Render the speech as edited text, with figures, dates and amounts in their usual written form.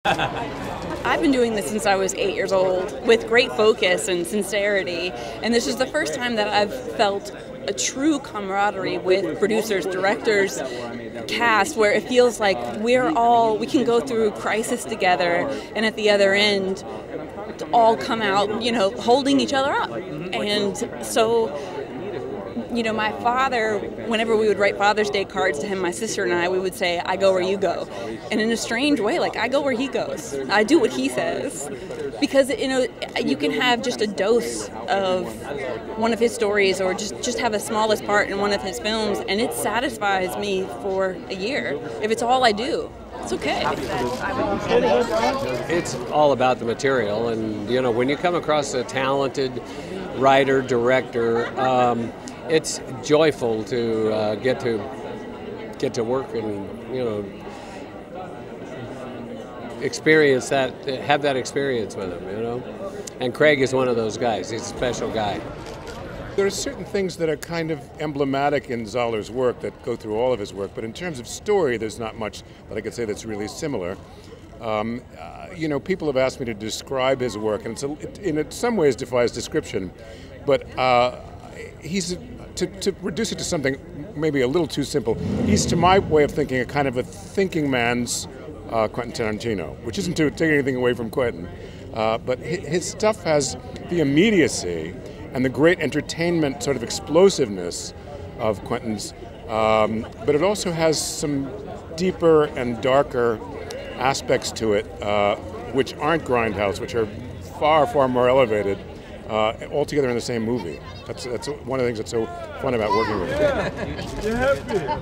I've been doing this since I was 8 years old with great focus and sincerity, and this is the first time that I've felt a true camaraderie with producers, directors, cast, where it feels like we can go through crisis together, and at the other end all come out, holding each other up. And so, my father, whenever we would write Father's Day cards to him, my sister and I, we would say, "I go where you go." And in a strange way, I go where he goes. I do what he says. Because, you can have just a dose of one of his stories or just have a smallest part in one of his films, and it satisfies me for a year. If it's all I do, it's okay. It's all about the material, and when you come across a talented writer, director, it's joyful to get to work and experience that, have that experience with him. And Craig is one of those guys. He's a special guy. There are certain things that are kind of emblematic in Zahler's work that go through all of his work, but in terms of story, there's not much that I could say that's really similar. People have asked me to describe his work, and in some ways defies description, but to reduce it to something maybe a little too simple, he's, to my way of thinking, a kind of a thinking man's Quentin Tarantino, which isn't to take anything away from Quentin, but his stuff has the immediacy and the great entertainment sort of explosiveness of Quentin's, but it also has some deeper and darker aspects to it, which aren't grindhouse, which are far, far more elevated, all together in the same movie. That's one of the things that's so fun about working with him.